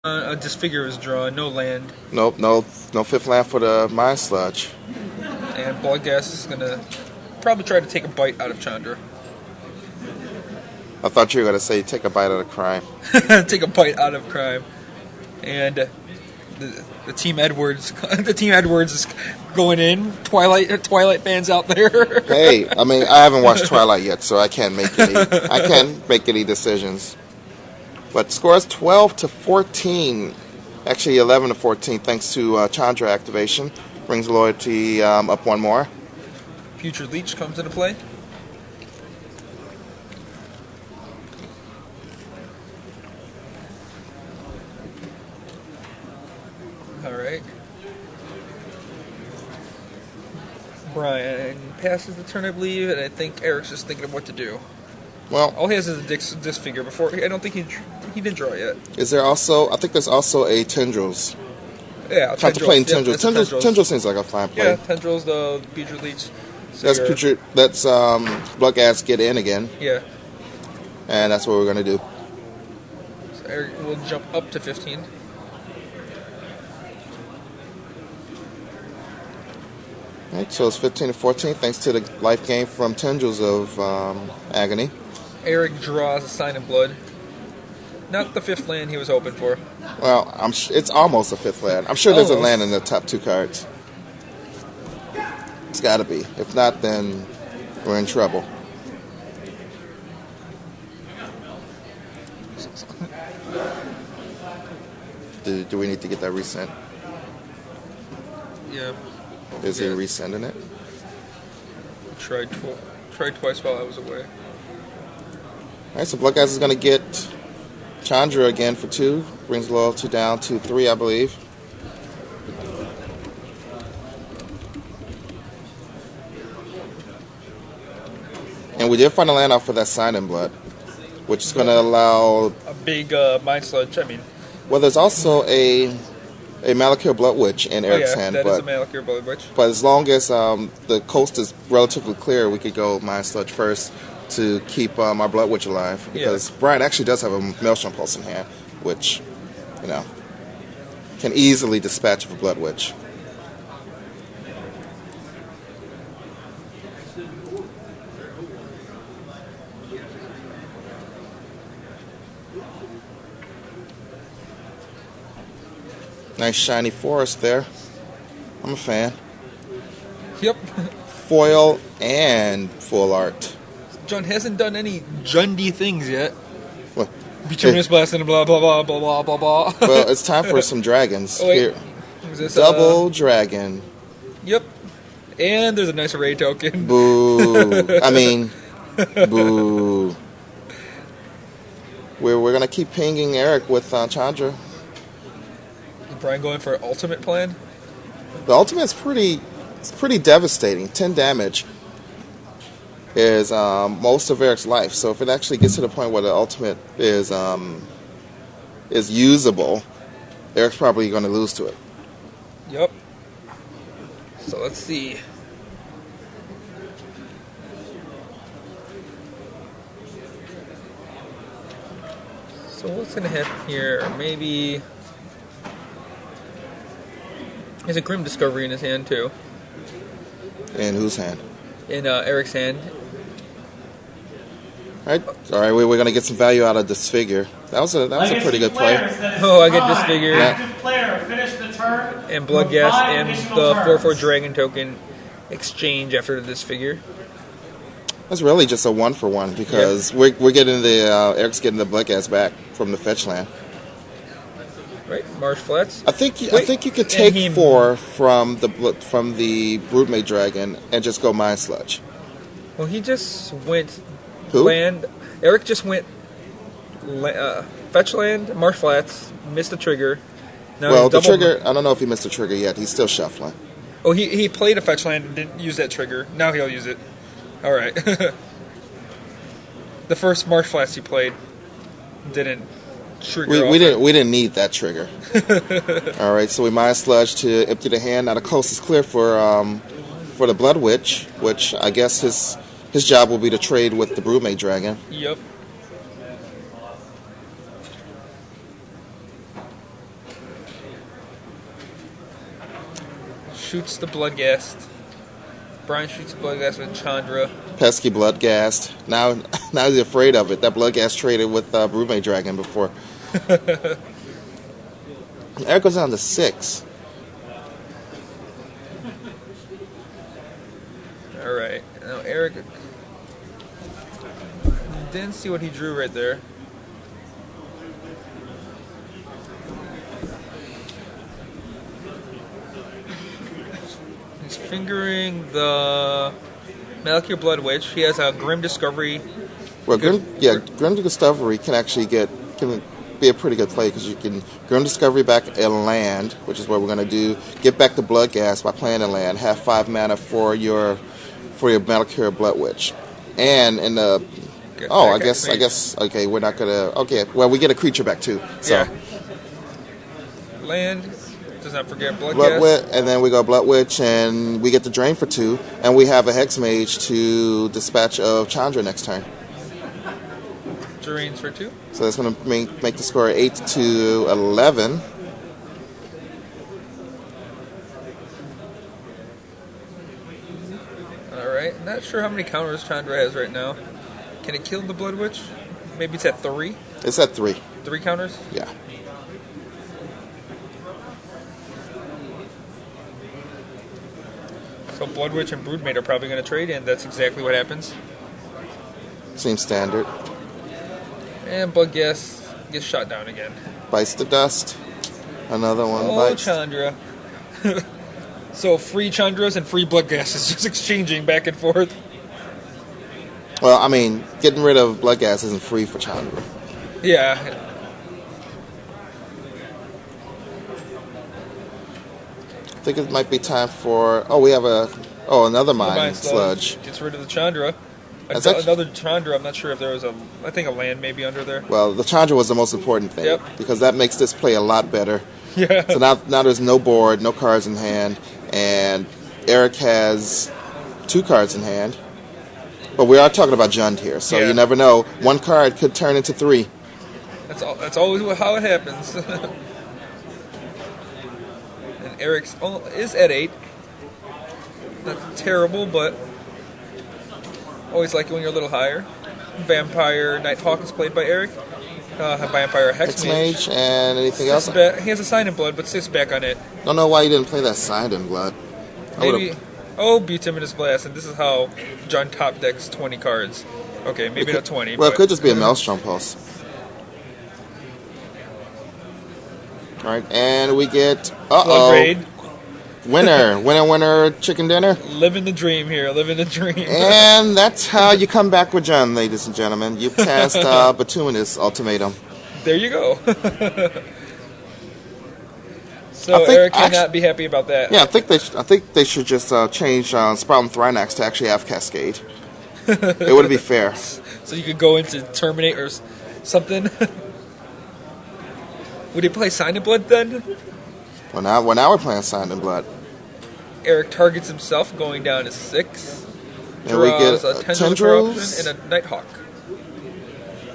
A disfigure is drawn, no land, Nope, no fifth land for the Mind Sludge. and Bloodgas is gonna probably try to take a bite out of Chandra. I thought you were gonna say take a bite out of crime. Take a bite out of crime, and the Team Edwards, the Team Edwards is going in. Twilight fans out there. Hey, I mean, I haven't watched Twilight yet, so I can't make any decisions. But score is 12-14, actually 11-14, thanks to Chandra activation. Brings loyalty up one more. Future Leech comes into play. Alright. Brian passes the turn, I believe, and I think Eric's just thinking of what to do. Well, All he has is a disfigure before. I don't think he didn't draw yet. is there also? I think there's also a Tendrils. Yeah, Trying to play in Tendrils. Tendrils. Yeah, Tendrils seems like a fine play. Yeah, Tendrils, the Future Leech. So That's Future. That's Bloodgas get in again, Yeah. and that's what we're gonna do. So Eric will jump up to 15. Right, so it's 15-14, thanks to the life gain from Tendrils of Agony. Eric draws a Sign in Blood. Not the fifth land he was hoping for. Well, it's almost a fifth land. I'm sure there's a Almost. land in the top two cards. It's got to be. If not, then we're in trouble. Do we need to get that resent? Yeah. Is he resending it? Tried twice while I was away. All right, so Bloodgas is going to get Chandra again for 2. Brings loyalty down to 3, I believe. And we did find a land out for that Sign in Blood, which is going to allow... A big Mind Sludge. I mean, Well, there's also a Malakir Blood Witch in Eric's hand, that is but a Malakir Blood Witch. as long as the coast is relatively clear, we could go Mind Sludge first to keep our Blood Witch alive. Because Brian actually does have a Maelstrom Pulse in hand, which, can easily dispatch of a Blood Witch. Nice shiny forest there. I'm a fan. Yep. Foil and full art. John hasn't done any Jundy things yet. Well, Bituminous Blast and blah, blah, blah, blah, blah, blah, blah. well, it's time for some dragons. Oh, wait. Here. Is this, Double dragon. Yep. And there's a nice array token. Boo. I mean, boo. We're going to keep pinging Eric with Chandra. Is Brian going for an ultimate plan? The ultimate's pretty devastating. 10 damage is most of Eric's life. So if it actually gets to the point where the ultimate is usable, Eric's probably going to lose to it. Yep. So let's see. So what's going to happen here? Maybe... There's a Grim Discovery in his hand, too. In whose hand? In Eric's hand. All right. We're going to get some value out of this figure. That was a pretty good play. Oh, I get Disfigure. Active player, finish the turn. And Bloodgas and the 4/4 Dragon token exchange after the Disfigure. That's really just a 1-for-1 because we're getting Eric's getting the Bloodgas back from the fetch land. Right, Marsh Flats. I think you could take 4 from the Broodmate Dragon and just go Mind Sludge. Well, he just went Who? land. Eric just went fetch land, Marsh Flats, missed the trigger. Now Well, he's the double- trigger, I don't know if he missed the trigger yet. He's still shuffling. Oh, he played a fetch land and didn't use that trigger. Now he'll use it. All right. The first Marsh Flats he played didn't trigger. We didn't need that trigger. All right, so we Mind Sludge to empty the hand. Now the coast is clear for the Blood Witch, which I guess his job will be to trade with the Broodmate Dragon. Yep. shoots the Bloodghast. Brian shoots the Bloodghast with Chandra. Pesky Bloodghast. Now he's afraid of it. That Bloodghast traded with Broodmate Dragon before. Eric goes down to 6. Alright. Now Eric didn't see what he drew right there. He's fingering the Malakir Blood Witch. He has a Grim Discovery. Well, Grim Discovery can be a pretty good play because you can Grim Discovery back a land, which is what we're going to do. Get back the Bloodghast by playing a land. Have 5 mana for your Malakir Blood Witch, and in the I guess okay, we're not gonna well we get a creature back too. So yeah. Land. Does not forget Blood Witch, and then we go Blood Witch, and we get the drain for 2, and we have a Hex Mage to dispatch of Chandra next turn. Drains for 2. So that's going to make the score 8 to 11. All right. Not sure how many counters Chandra has right now. Can it kill the Blood Witch? Maybe it's at 3. It's at 3. 3 counters. Yeah. So Blood Witch and Broodmate are probably going to trade, and that's exactly what happens. Seems standard. And Bloodghast gets shot down again. Bites the dust. Another one bites. Chandra. So free Chandras and free Bloodghast is just exchanging back and forth. Well, I mean, getting rid of Bloodghast isn't free for Chandra. Yeah. I think it might be time for... Oh, we have another Mind Sludge. Gets rid of the Chandra. Another Chandra, I'm not sure if there was I think a land maybe under there. Well, the Chandra was the most important thing. Yep. Because that makes this play a lot better. Yeah. So now there's no board, no cards in hand, and Eric has 2 cards in hand. But we are talking about Jund here, so you never know. 1 card could turn into 3. That's always how it happens. And Eric is at 8. Not terrible, but always like it when you're a little higher. Vampire Nighthawk is played by Eric. Vampire Hex Mage and anything else? He has a Sign in Blood, but sits back on it. Don't know why you didn't play that Sign in Blood. Maybe beats him in his blast, and this is how John top decks 20 cards. Okay, maybe not 20. Well, it could just be a Maelstrom Pulse. Alright, and we get... Blood Raid. Winner, chicken dinner. Living the dream here, living the dream. And that's how you come back with John, ladies and gentlemen. You cast Bituminous Ultimatum. There you go. So Eric cannot be happy about that. Yeah, I think they should just change Sprouting Thrynax to actually have Cascade. It would be fair. So you could go into Terminate or something. Would he play Sign in Blood then? Well, now we're playing Sign in Blood. Eric targets himself, going down to 6. And we get a Tendrils and a Nighthawk.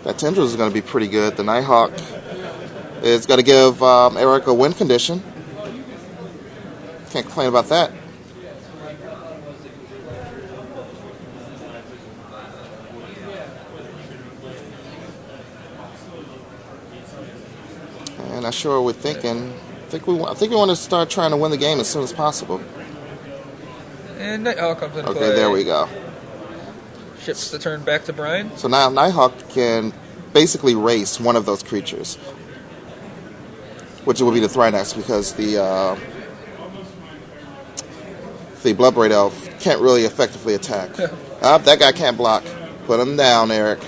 That Tendrils is going to be pretty good. The Nighthawk is going to give Eric a win condition. Can't complain about that. And not sure what we're thinking. I think we want to start trying to win the game as soon as possible. And Nighthawk comes into play. Okay, there we go. Ships the turn back to Brian. So now Nighthawk can basically race one of those creatures, which will be the Thrynax, because the Bloodbraid Elf can't really effectively attack. That guy can't block. Put him down, Eric.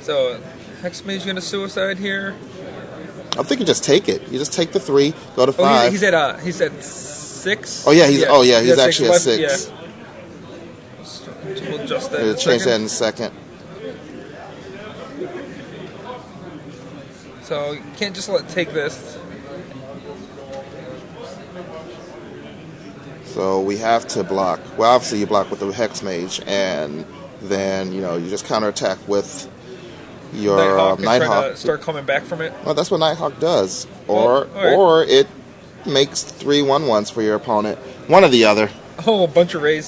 So Hexmage going to suicide here. I think you just take it. You just take the 3, go to 5. He's at 6. Oh yeah, he's actually at 6. Yeah. We'll adjust that. We'll change that in a second. So you can't just take this. So we have to block. Well, obviously you block with the Hex Mage, and then you just counterattack with your Nighthawk. Start coming back from it. Well, that's what Nighthawk does, or it makes 3 1-1s for your opponent. One or the other. Oh, a bunch of rays.